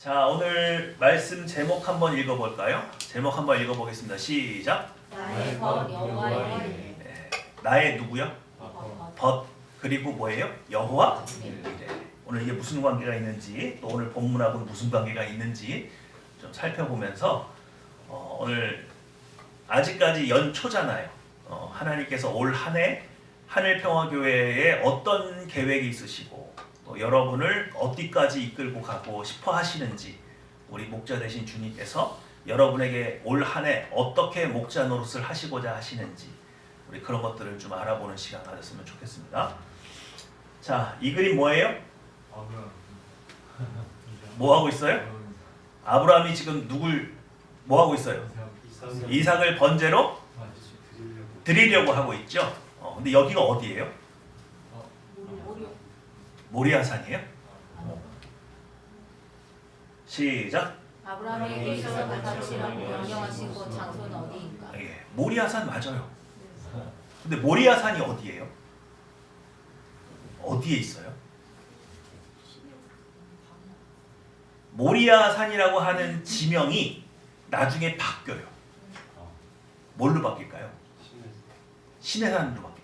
자, 오늘 말씀 제목 한번 읽어볼까요? 제목 한번 읽어보겠습니다. 시작. 나의 벗 여호와의 네. 나의 누구요? 벗. 그리고 뭐예요? 여호와? 네. 오늘 이게 무슨 관계가 있는지, 또 오늘 본문하고는 무슨 관계가 있는지 좀 살펴보면서 오늘 아직까지 연초잖아요. 하나님께서 올 한 해 하늘평화교회에 어떤 계획이 있으시고 또 여러분을 어디까지 이끌고 가고 싶어 하시는지, 우리 목자 되신 주님께서 여러분에게 올 한 해 어떻게 목자 노릇을 하시고자 하시는지, 우리 그런 것들을 좀 알아보는 시간 가졌으면 좋겠습니다. 자, 이 그림 뭐예요? 뭐 하고 있어요? 아브라함이 지금 누굴 뭐 하고 있어요? 이삭을 번제로 드리려고 하고 있죠. 근데 여기가 어디예요? 모리아산이에요? 시작. 아브라함에게서 바다시라고 명령하신 곳 장소는 어디인가? 예, 모리아산 맞아요. 근데 모리아산이 어디예요? 어디에 있어요? 모리아산이라고 하는 지명이 나중에 바뀌어요. 뭘로 바뀔까요? 시내산으로 바뀔까요?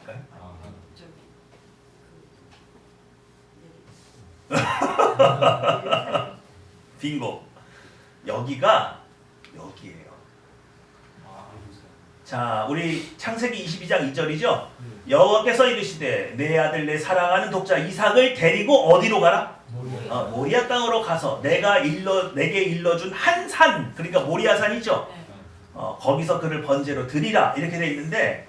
빙고. 여기가 여기예요. 자, 우리 창세기 22장 2절이죠. 여호와께서 이르시되 내 아들 내 사랑하는 독자 이삭을 데리고 어디로 가라? 모리아 땅으로 가서 내게 일러준 한 산, 그러니까 모리아산이죠. 거기서 그를 번제로 드리라, 이렇게 돼 있는데,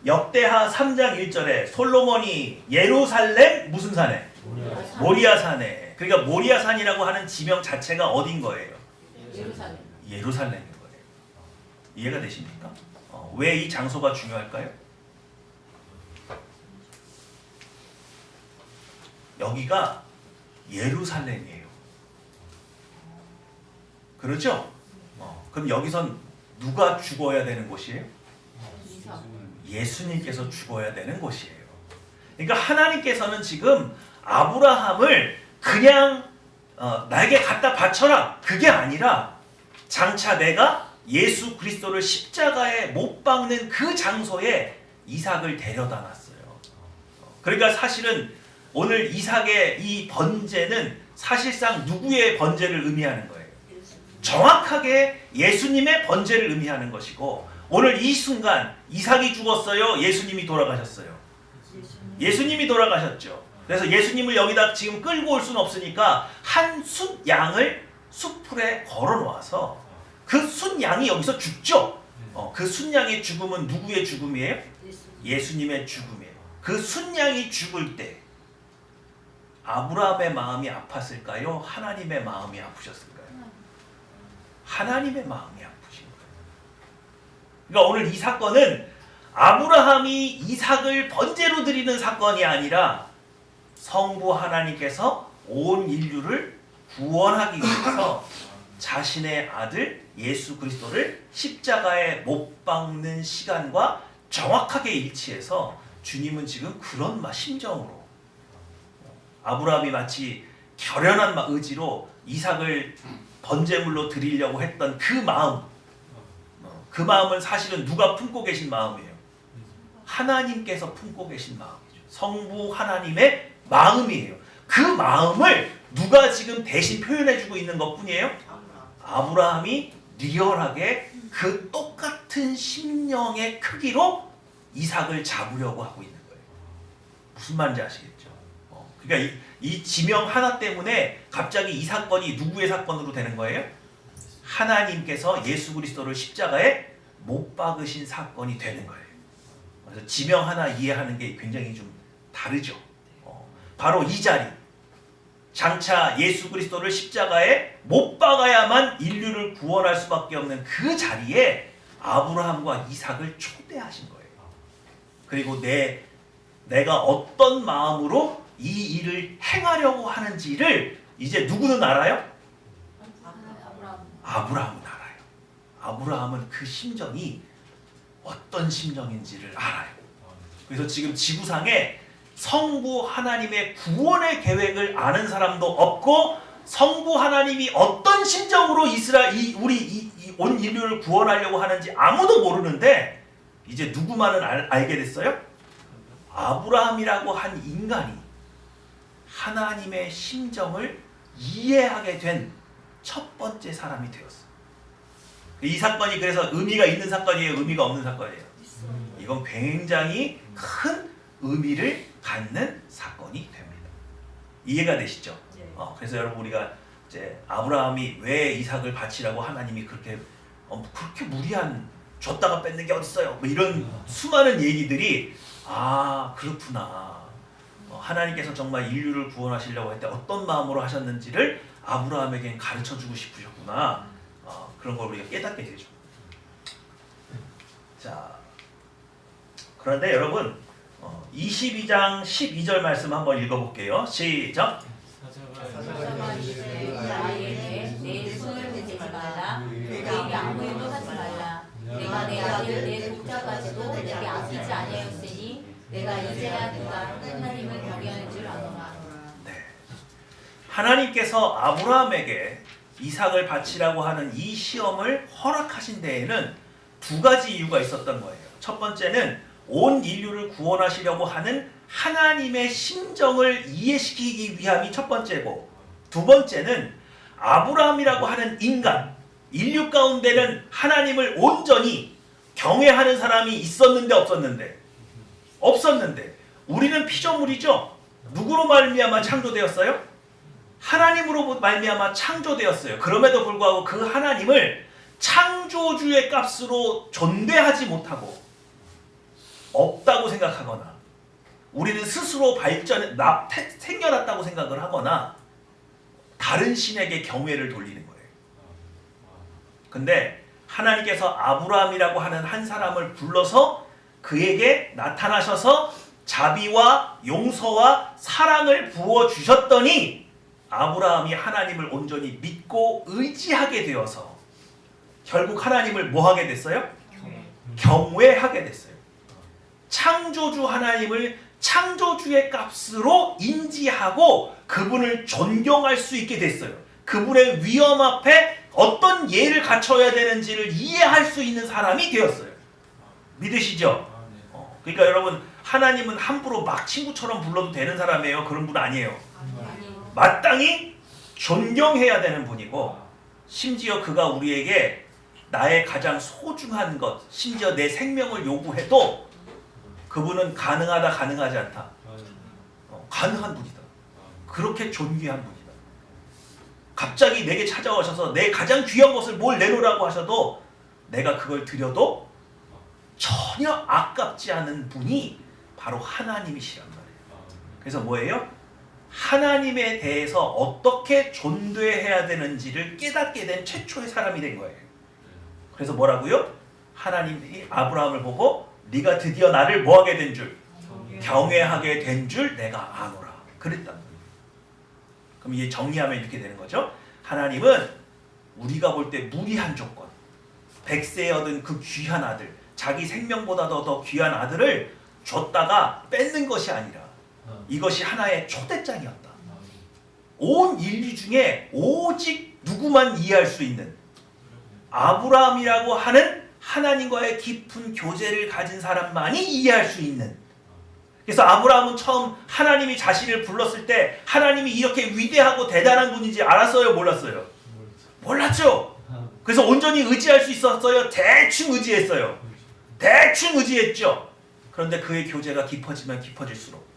역대하 3장 1절에 솔로몬이 예루살렘 무슨 산에? 모리아산에. 그러니까 모리아산이라고 하는 지명 자체가 어딘 거예요? 예루살렘인 거예요. 이해가 되십니까? 왜 이 장소가 중요할까요? 여기가 예루살렘이에요. 그렇죠? 그럼 여기선 누가 죽어야 되는 곳이에요? 예수님께서 죽어야 되는 곳이에요. 그러니까 하나님께서는 지금 아브라함을 그냥 나에게 갖다 바쳐라, 그게 아니라 장차 내가 예수 그리스도를 십자가에 못 박는 그 장소에 이삭을 데려다 놨어요. 그러니까 사실은 오늘 이삭의 이 번제는 사실상 누구의 번제를 의미하는 거예요? 정확하게 예수님의 번제를 의미하는 것이고, 오늘 이 순간 이삭이 죽었어요? 예수님이 돌아가셨어요? 예수님이 돌아가셨죠. 그래서 예수님을 여기다 지금 끌고 올 수는 없으니까 한 숫 양을 숫풀에 걸어 놓아서 그 숫 양이 여기서 죽죠. 그 숫 양의 죽음은 누구의 죽음이에요? 예수님의 죽음이에요. 그 숫 양이 죽을 때 아브라함의 마음이 아팠을까요? 하나님의 마음이 아프셨을까요? 하나님의 마음이 아프신 거예요. 그러니까 오늘 이 사건은 아브라함이 이삭을 번제로 드리는 사건이 아니라 성부 하나님께서 온 인류를 구원하기 위해서 자신의 아들 예수 그리스도를 십자가에 못 박는 시간과 정확하게 일치해서 주님은 지금 그런 심정으로, 아브라함이 마치 결연한 의지로 이삭을 번제물로 드리려고 했던 그 마음, 그 마음은 사실은 누가 품고 계신 마음이에요? 하나님께서 품고 계신 마음이죠. 성부 하나님의 마음이에요. 그 마음을 누가 지금 대신 표현해주고 있는 것뿐이에요? 아브라함이 리얼하게 그 똑같은 심령의 크기로 이삭을 잡으려고 하고 있는 거예요. 무슨 말인지 아시겠죠? 그러니까 이 지명 하나 때문에 갑자기 이 사건이 누구의 사건으로 되는 거예요? 하나님께서 예수 그리스도를 십자가에 못 박으신 사건이 되는 거예요. 그래서 지명 하나 이해하는 게 굉장히 좀 다르죠. 바로 이 자리, 장차 예수 그리스도를 십자가에 못 박아야만 인류를 구원할 수밖에 없는 그 자리에 아브라함과 이삭을 초대하신 거예요. 그리고 내가 어떤 마음으로 이 일을 행하려고 하는지를 이제 누구는 알아요? 아브라함은 알아요. 아브라함은 그 심정이 어떤 심정인지를 알아요. 그래서 지금 지구상에 성부 하나님의 구원의 계획을 아는 사람도 없고 성부 하나님이 어떤 심정으로 온 인류를 구원하려고 하는지 아무도 모르는데 이제 누구만은 알게 됐어요? 아브라함이라고 한 인간이 하나님의 심정을 이해하게 된 첫 번째 사람이 되었어요. 이 사건이 그래서 의미가 있는 사건이에요? 의미가 없는 사건이에요? 이건 굉장히 큰 의미를 갖는 사건이 됩니다. 이해가 되시죠? 그래서 여러분 우리가 이제 아브라함이 왜 이삭을 바치라고 하나님이 그렇게 무리한 줬다가 뺏는 게 어딨어요? 뭐 이런 수많은 얘기들이 그렇구나. 하나님께서 정말 인류를 구원하시려고 할 때 어떤 마음으로 하셨는지를 아브라함에게 가르쳐주고 싶으셨구나. 그런 걸 우리가 깨닫게 되죠. 자, 그런데 여러분 22장 12절 말씀 한번 읽어볼게요. 시작. 사자가 이르되 나에게 내 손을 대지 말라. 내게 아무 일도 하지 말라. 내가 내 아들 내 독자까지도 내게 아끼지 아니하였으니 내가 이제야 네가 하나님을 경외하는 줄 아노라. 하나님께서 아브라함에게 이삭을 바치라고 하는 이 시험을 허락하신 데에는 두 가지 이유가 있었던 거예요. 첫 번째는 온 인류를 구원하시려고 하는 하나님의 심정을 이해시키기 위함이 첫 번째고, 두 번째는 아브라함이라고 하는 인간, 인류 가운데는 하나님을 온전히 경외하는 사람이 있었는데 없었는데 우리는 피조물이죠. 누구로 말미암아 창조되었어요? 하나님으로 말미암아 창조되었어요. 그럼에도 불구하고 그 하나님을 창조주의 값으로 존대하지 못하고 없다고 생각하거나 우리는 스스로 생겨났다고 생각을 하거나 다른 신에게 경외를 돌리는 거예요. 근데 하나님께서 아브라함이라고 하는 한 사람을 불러서 그에게 나타나셔서 자비와 용서와 사랑을 부어주셨더니 아브라함이 하나님을 온전히 믿고 의지하게 되어서 결국 하나님을 뭐하게 됐어요? 경외하게 됐어요. 창조주 하나님을 창조주의 값으로 인지하고 그분을 존경할 수 있게 됐어요. 그분의 위엄 앞에 어떤 예를 갖춰야 되는지를 이해할 수 있는 사람이 되었어요. 믿으시죠? 그러니까 여러분 하나님은 함부로 막 친구처럼 불러도 되는 사람이에요? 그런 분 아니에요. 마땅히 존경해야 되는 분이고, 심지어 그가 우리에게 나의 가장 소중한 것, 심지어 내 생명을 요구해도 그분은 가능하다 가능하지 않다. 가능한 분이다. 그렇게 존귀한 분이다. 갑자기 내게 찾아오셔서 내 가장 귀한 것을 뭘 내놓으라고 하셔도 내가 그걸 드려도 전혀 아깝지 않은 분이 바로 하나님이시란 말이에요. 그래서 뭐예요? 하나님에 대해서 어떻게 존대해야 되는지를 깨닫게 된 최초의 사람이 된 거예요. 그래서 뭐라고요? 하나님이 아브라함을 보고 네가 드디어 나를 뭐하게 된 줄? 경외하게 된 줄 내가 아노라. 그랬단 말이에요. 그럼 이게 정리하면 이렇게 되는 거죠. 하나님은 우리가 볼 때 무리한 조건, 백세에 얻은 그 귀한 아들, 자기 생명보다도 더 귀한 아들을 줬다가 뺏는 것이 아니라 이것이 하나의 초대장이었다. 온 인류 중에 오직 누구만 이해할 수 있는 아브라함이라고 하는 하나님과의 깊은 교제를 가진 사람만이 이해할 수 있는. 그래서 아브라함은 처음 하나님이 자신을 불렀을 때 하나님이 이렇게 위대하고 대단한 분인지 알았어요? 몰랐어요? 몰랐죠. 그래서 온전히 의지할 수 있었어요? 대충 의지했어요. 대충 의지했죠. 그런데 그의 교제가 깊어지면 깊어질수록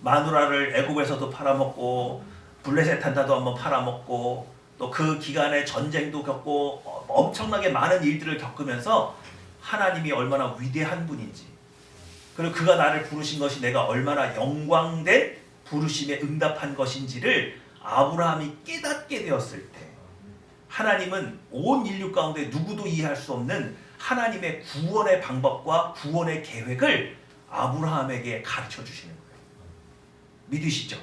마누라를 애굽에서도 팔아먹고 블레셋 한다도 한번 팔아먹고 또 그 기간에 전쟁도 겪고 엄청나게 많은 일들을 겪으면서 하나님이 얼마나 위대한 분인지, 그리고 그가 나를 부르신 것이 내가 얼마나 영광된 부르심에 응답한 것인지를 아브라함이 깨닫게 되었을 때 하나님은 온 인류 가운데 누구도 이해할 수 없는 하나님의 구원의 방법과 구원의 계획을 아브라함에게 가르쳐 주시는 거예요. 믿으시죠?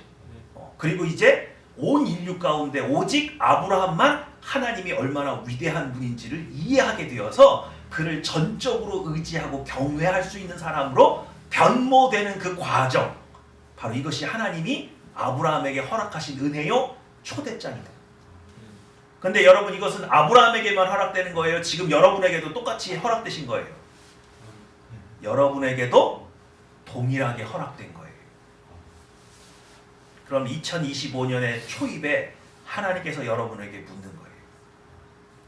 그리고 이제 온 인류 가운데 오직 아브라함만 하나님이 얼마나 위대한 분인지를 이해하게 되어서 그를 전적으로 의지하고 경외할 수 있는 사람으로 변모되는 그 과정, 바로 이것이 하나님이 아브라함에게 허락하신 은혜요 초대장이다. 근데 여러분 이것은 아브라함에게만 허락되는 거예요? 지금 여러분에게도 똑같이 허락되신 거예요? 여러분에게도 동일하게 허락된 거예요. 그럼 2025년의 초입에 하나님께서 여러분에게 묻는 거예요.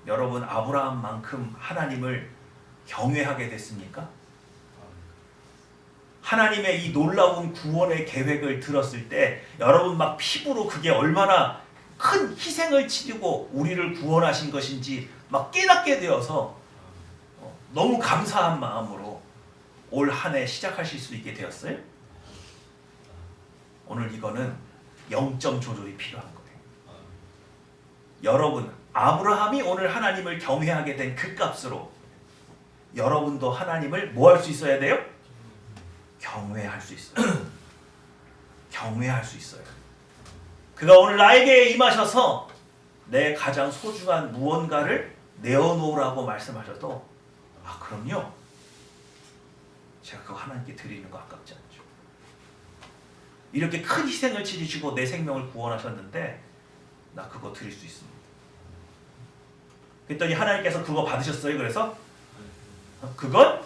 여러분 아브라함만큼 하나님을 경외하게 됐습니까? 하나님의 이 놀라운 구원의 계획을 들었을 때 여러분 막 피부로 그게 얼마나 큰 희생을 치르고 우리를 구원하신 것인지 막 깨닫게 되어서 너무 감사한 마음으로 올 한 해 시작하실 수 있게 되었어요. 오늘 이거는 영점 조절이 필요한 거예요. 여러분 아브라함이 오늘 하나님을 경외하게 된 그 값으로 여러분도 하나님을 뭐 할 수 있어야 돼요? 경외할 수 있어요. 경외할 수 있어요. 그가 오늘 나에게 임하셔서 내 가장 소중한 무언가를 내어놓으라고 말씀하셔도 그럼요. 제가 그거 하나님께 드리는 거 아깝지 않죠. 이렇게 큰 희생을 치르시고 내 생명을 구원하셨는데 나 그거 드릴 수 있습니다. 그랬더니 하나님께서 그거 받으셨어요. 그래서 그건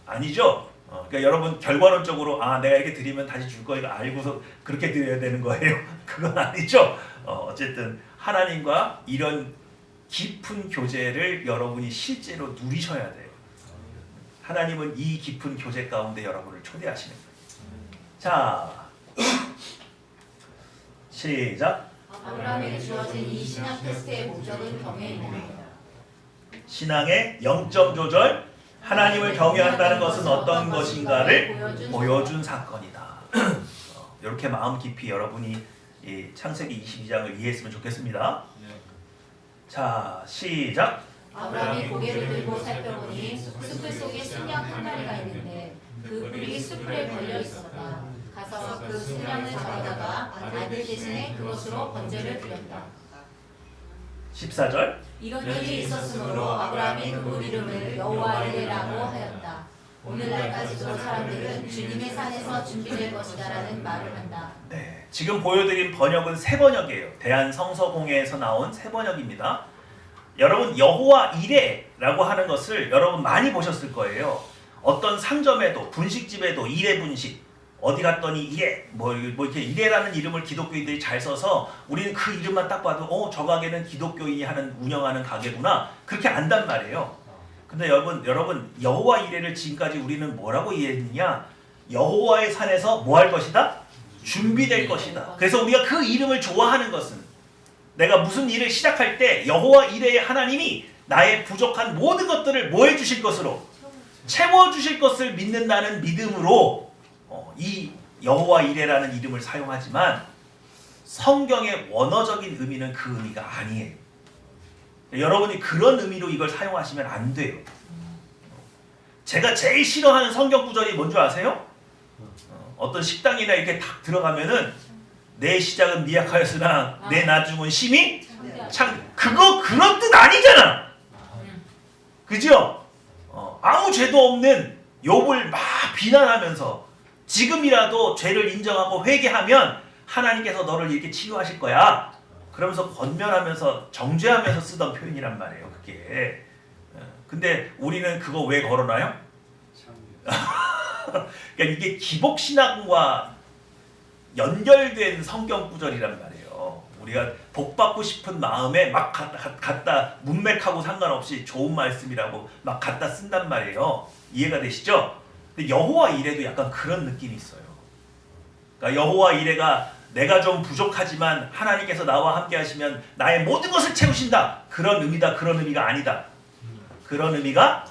아니죠. 그러니까 여러분 결과론적으로 내가 이렇게 드리면 다시 줄 거 이거 알고서 그렇게 드려야 되는 거예요. 그건 아니죠. 어쨌든 하나님과 이런 깊은 교제를 여러분이 실제로 누리셔야 돼요. 하나님은 이 깊은 교제 가운데 여러분을 초대하시는 거예요. 자, 시작. 아브라함에게 주어진 이 신앙 테스트의 목적은 경외입니다. 신앙의 0점 조절, 하나님을 경외한다는 것은 어떤 것인가를 보여준 사건이다. 이렇게 마음 깊이 여러분이 이 창세기 22장을 이해했으면 좋겠습니다. 자, 시작. 아브라함이 고개를 들고 살펴보니 숲을 속에 순양 한 마리가 있는데 그 뿔이 숯불에 걸려 있었다. 가서 그 순양을 잡아다가 아들 대신에 그것으로 번제를 드렸다. 14절. 이런 일이 있었으므로 아브라함이 그곳 이름을 여호와 이레라고 하였다. 오늘날까지도 사람들은 주님의 산에서 준비될 것이다라는 말을 한다. 네, 지금 보여드린 번역은 세 번역이에요. 대한성서공회에서 나온 세 번역입니다. 여러분 여호와 이레라고 하는 것을 여러분 많이 보셨을 거예요. 어떤 상점에도 분식집에도 이레 분식, 어디 갔더니 이레 뭐 이렇게 이레라는 이름을 기독교인들이 잘 써서 우리는 그 이름만 딱 봐도 저 가게는 기독교인이 운영하는 가게구나 그렇게 안단 말이에요. 근데 여러분 여호와 이레를 지금까지 우리는 뭐라고 이해했느냐? 여호와의 산에서 뭐 할 것이다? 준비될 것이다. 그래서 우리가 그 이름을 좋아하는 것은 내가 무슨 일을 시작할 때 여호와 이레의 하나님이 나의 부족한 모든 것들을 뭐 해주실 것으로 채워주실 것을 믿는다는 믿음으로 이 여호와 이레라는 이름을 사용하지만 성경의 원어적인 의미는 그 의미가 아니에요. 여러분이 그런 의미로 이걸 사용하시면 안 돼요. 제가 제일 싫어하는 성경 구절이 뭔 줄 아세요? 어떤 식당이나 이렇게 딱 들어가면은 내 시작은 미약하였으나 내 나중은 심히 그거 그런 뜻 아니잖아. 그죠? 아무 죄도 없는 욥을 막 비난하면서 지금이라도 죄를 인정하고 회개하면 하나님께서 너를 이렇게 치유하실 거야. 그러면서 권면하면서 정죄하면서 쓰던 표현이란 말이에요. 그게. 근데 우리는 그거 왜 걸어놔요? 그러니까 이게 기복신앙과 연결된 성경 구절이란 말이에요. 우리가 복받고 싶은 마음에 막 갖다 문맥하고 상관없이 좋은 말씀이라고 막 갖다 쓴단 말이에요. 이해가 되시죠? 근데 여호와 이레도 약간 그런 느낌이 있어요. 그러니까 여호와 이레가 내가 좀 부족하지만 하나님께서 나와 함께 하시면 나의 모든 것을 채우신다. 그런 의미다. 그런 의미가 아니다. 그런 의미가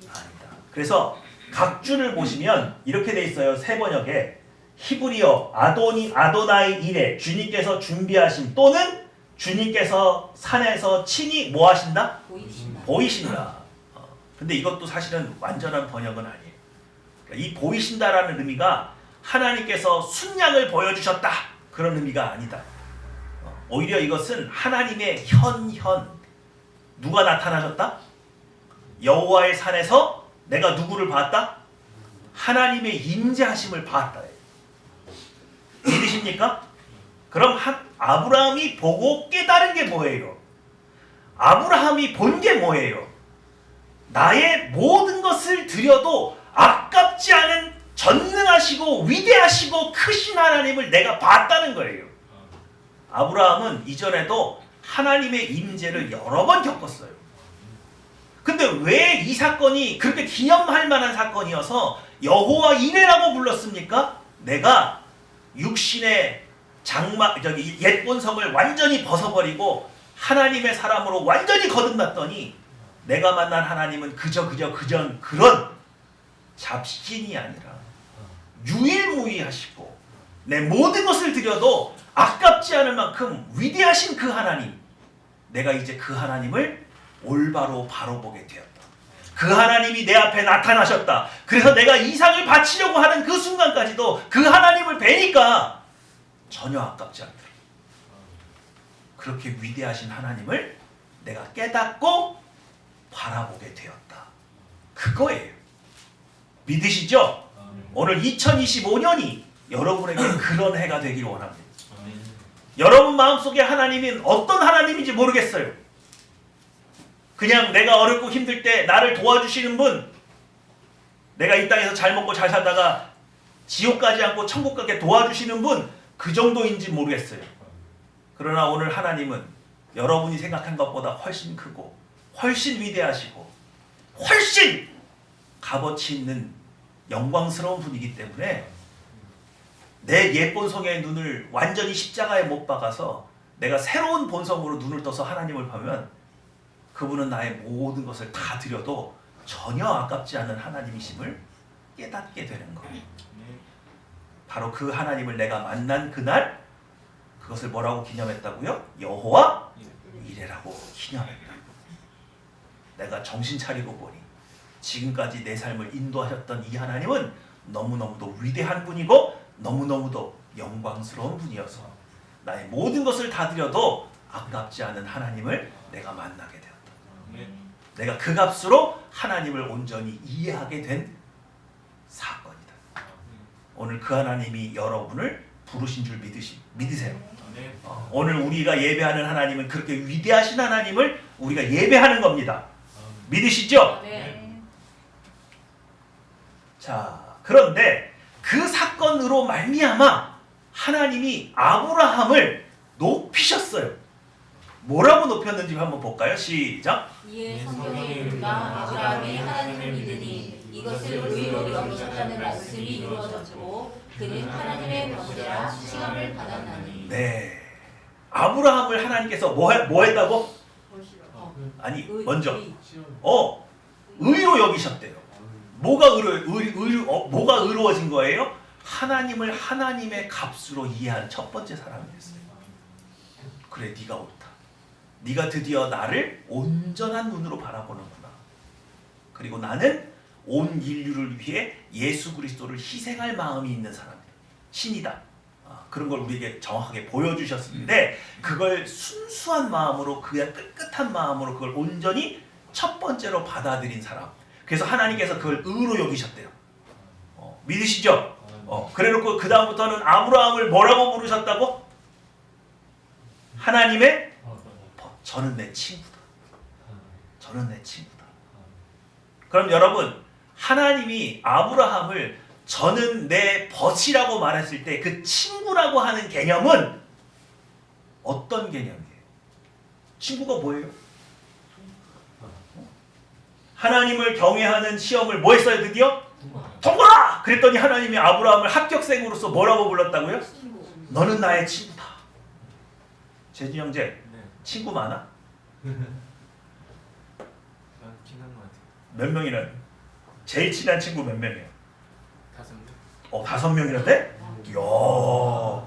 아니다. 그래서 각주를 보시면 이렇게 돼 있어요. 세 번역에 히브리어 아도나이 이레 주님께서 준비하신 또는 주님께서 산에서 친히 뭐 하신다? 보이신다. 근데 이것도 사실은 완전한 번역은 아니에요. 그러니까 이 보이신다라는 의미가 하나님께서 순양을 보여주셨다. 그런 의미가 아니다. 오히려 이것은 하나님의 현현. 누가 나타나셨다? 여호와의 산에서 내가 누구를 봤다? 하나님의 임재하심을 봤다. 믿으십니까? 그럼 아브라함이 보고 깨달은 게 뭐예요? 아브라함이 본 게 뭐예요? 나의 모든 것을 드려도 아깝지 않은 전능하시고 위대하시고 크신 하나님을 내가 봤다는 거예요. 아브라함은 이전에도 하나님의 임재를 여러 번 겪었어요. 근데 왜 이 사건이 그렇게 기념할 만한 사건이어서 여호와 이레라고 불렀습니까? 내가 육신의 옛 본성을 완전히 벗어버리고 하나님의 사람으로 완전히 거듭났더니 내가 만난 하나님은 그저 그런 잡신이 아니라 유일무이하시고 내 모든 것을 드려도 아깝지 않을 만큼 위대하신 그 하나님, 내가 이제 그 하나님을 올바로 바로 보게 되었다. 그 하나님이 내 앞에 나타나셨다. 그래서 내가 이삭을 바치려고 하는 그 순간까지도 그 하나님을 뵈니까 전혀 아깝지 않더라. 그렇게 위대하신 하나님을 내가 깨닫고 바라보게 되었다. 그거예요. 믿으시죠? 오늘 2025년이 여러분에게 그런 해가 되기를 원합니다. 여러분 마음속에 하나님은 어떤 하나님인지 모르겠어요. 그냥 내가 어렵고 힘들 때 나를 도와주시는 분, 내가 이 땅에서 잘 먹고 잘 살다가 지옥 가지 않고 천국 가게 도와주시는 분, 그 정도인지 모르겠어요. 그러나 오늘 하나님은 여러분이 생각한 것보다 훨씬 크고 훨씬 위대하시고 훨씬 값어치 있는 영광스러운 분이기 때문에 내 옛 본성의 눈을 완전히 십자가에 못 박아서 내가 새로운 본성으로 눈을 떠서 하나님을 보면 그분은 나의 모든 것을 다 드려도 전혀 아깝지 않은 하나님이심을 깨닫게 되는 거예요. 바로 그 하나님을 내가 만난 그날 그것을 뭐라고 기념했다고요? 여호와 이레라고 기념했다. 내가 정신 차리고 보니 지금까지 내 삶을 인도하셨던 이 하나님은 너무너무도 위대한 분이고 너무너무도 영광스러운 분이어서 나의 모든 것을 다 드려도 아깝지 않은 하나님을 내가 만나게 되었다. 내가 그 값으로 하나님을 온전히 이해하게 된 사건이다. 오늘 그 하나님이 여러분을 부르신 줄 믿으세요. 오늘 우리가 예배하는 하나님은 그렇게 위대하신 하나님을 우리가 예배하는 겁니다. 믿으시죠? 네. 자, 그런데 그 사건으로 말미암아 하나님이 아브라함을 높이셨어요. 뭐라고 높였는지 한번 볼까요? 시작. 이에 성경에 우리가 아브라함이 하나님을 믿으니 이것을 의로 여기셨다는 말씀이 이루어졌고 그는 하나님의 번제라 칭함을 받았나니. 네, 아브라함을 하나님께서 뭐 했다고? 아니, 먼저 의로 여기셨대요. 뭐가 의로워진 거예요? 하나님을 하나님의 값으로 이해한 첫 번째 사람이었어요. 그래, 네가 옳다. 네가 드디어 나를 온전한 눈으로 바라보는구나. 그리고 나는 온 인류를 위해 예수 그리스도를 희생할 마음이 있는 사람이다. 신이다. 그런 걸 우리에게 정확하게 보여주셨는데 그걸 순수한 마음으로 그냥 깨끗한 마음으로 그걸 온전히 첫 번째로 받아들인 사람. 그래서 하나님께서 그걸 의로 여기셨대요. 믿으시죠? 그래놓고 그 다음부터는 아브라함을 뭐라고 부르셨다고? 하나님의 저는 내 친구다. 저는 내 친구다. 그럼 여러분, 하나님이 아브라함을 저는 내 벗이라고 말했을 때 그 친구라고 하는 개념은 어떤 개념이에요? 친구가 뭐예요? 하나님을 경외하는 시험을 뭐 했어요 드디어? 통과라! 그랬더니 하나님이 아브라함을 합격생으로서 뭐라고 불렀다고요? 너는 나의 친구다. 재준 형제, 친구 많아? 몇 명이나? 제일 친한 친구 몇 명이에요? 5명이라대? 이야,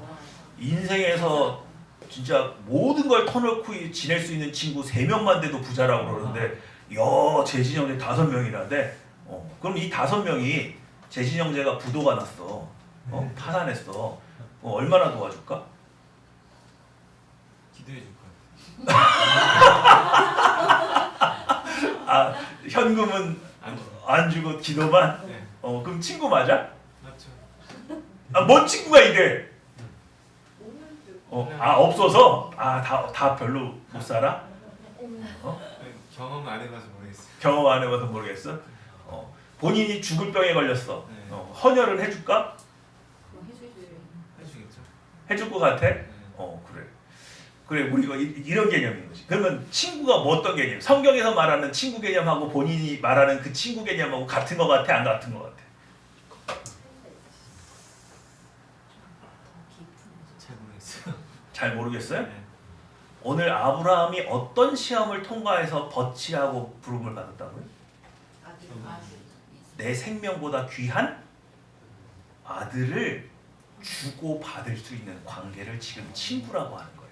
인생에서 진짜 모든 걸 터놓고 지낼 수 있는 친구 3명만 돼도 부자라고 그러는데 이야, 재진 형제 5명이라대? 그럼 이 5명이 재진 형제가 부도가 났어. 파산했어. 얼마나 도와줄까? 기도해 줄 거야. 현금은 안 주고 기도만? 네. 그럼 친구 맞아? 맞죠. 뭔 친구가 이래? 없어서 다 별로 못 살아? 경험 안 해봐서 모르겠어요. 경험 안 해봐서 모르겠어? 본인이 죽을 병에 걸렸어. 네. 헌혈을 해줄까? 그럼 해줘야지. 해주겠죠? 해줄 것 같아? 네. 그래 우리 이런 개념인 거지. 그러면 친구가 뭐 어떤 개념? 성경에서 말하는 친구 개념하고 본인이 말하는 그 친구 개념하고 같은 것 같아? 안 같은 것 같아? 잘 모르겠어요. 잘 모르겠어요? 네. 오늘 아브라함이 어떤 시험을 통과해서 버치라고 부름을 받았다고요? 내 생명보다 귀한 아들을 주고 받을 수 있는 관계를 지금 친구라고 하는 거예요.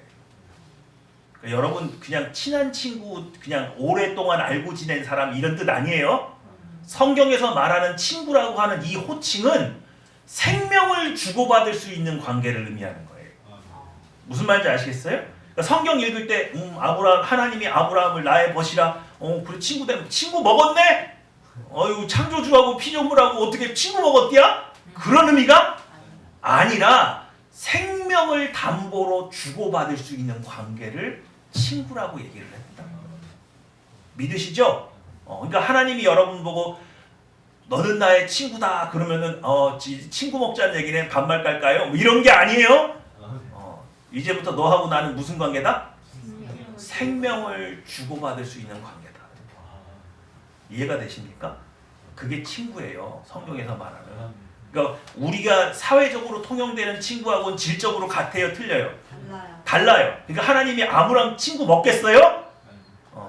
그러니까 여러분 그냥 친한 친구, 그냥 오랫동안 알고 지낸 사람 이런 뜻 아니에요. 성경에서 말하는 친구라고 하는 이 호칭은 생명을 주고받을 수 있는 관계를 의미하는 거예요. 무슨 말인지 아시겠어요? 그러니까 성경 읽을 때 하나님이 아브라함을 나의 벗이라 그래 친구 먹었네? 어유 창조주하고 피조물하고 어떻게 친구 먹었디야? 그런 의미가 아니라 생명을 담보로 주고받을 수 있는 관계를 친구라고 얘기를 했다. 믿으시죠? 그러니까 하나님이 여러분 보고 너는 나의 친구다 그러면은 친구 먹자는 얘기는 반말 깔까요? 뭐 이런 게 아니에요. 이제부터 너하고 나는 무슨 관계다? 생명을 주고받을 수 있는 관계다. 이해가 되십니까? 그게 친구예요. 성경에서 말하는. 그러니까 우리가 사회적으로 통용되는 친구하고는 질적으로 같아요? 틀려요? 달라요. 그러니까 하나님이 아브라함 친구 먹겠어요?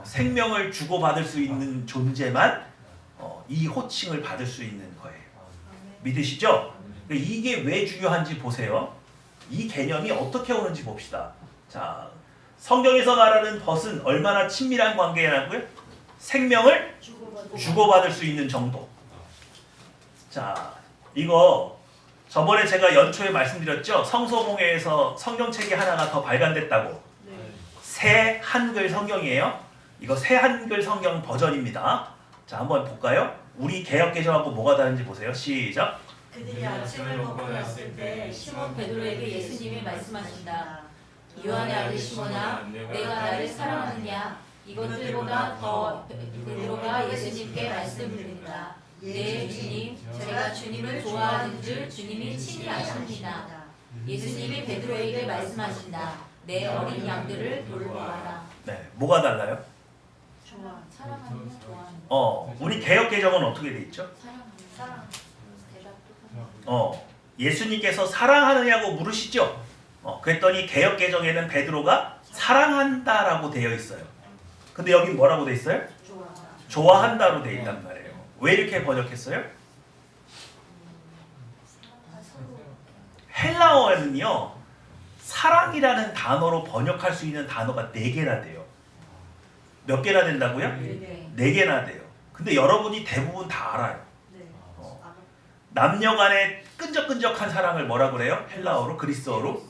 생명을 주고받을 수 있는 존재만 이 호칭을 받을 수 있는 거예요. 믿으시죠? 그러니까 이게 왜 중요한지 보세요. 이 개념이 어떻게 오는지 봅시다. 자, 성경에서 말하는 벗은 얼마나 친밀한 관계라고요? 생명을 주고받을 수 있는 정도. 자, 이거 저번에 제가 연초에 말씀드렸죠. 성서공회에서 성경책이 하나가 더 발간됐다고. 새 한글 성경이에요. 이거 새 한글 성경 버전입니다. 자, 한번 볼까요? 우리 개역개정하고 뭐가 다른지 보세요. 시작. 그들이 아침을 먹고 났을 때 시몬 베드로에게 예수님이 말씀하신다. 요한의 아들 시몬아, 내가 나를 사랑하느냐? 이것들보다 더 베드로가 예수님께 말씀드린다. 네, 주님, 제가 주님을 좋아하는 줄 주님이 친히 아십니다. 예수님이 베드로에게 말씀하신다. 내 어린 양들을 돌보아라. 네, 뭐가 달라요? 사랑하는 좋아하는. 우리 개역개정은 어떻게 돼 있죠? 사랑. 대답도 예수님께서 사랑하느냐고 물으시죠? 그랬더니 개역개정에는 베드로가 사랑한다라고 되어 있어요. 근데 여기 뭐라고 되어 있어요? 좋아한다로 되어 있단 말이에요. 왜 이렇게 번역했어요? 헬라어에는요, 사랑이라는 단어로 번역할 수 있는 단어가 4개나 돼요. 몇 개나 된다고요? 4개나 돼요. 근데 여러분이 대부분 다 알아요. 남녀 간의 끈적끈적한 사랑을 뭐라 그래요? 헬라어로, 그리스어로?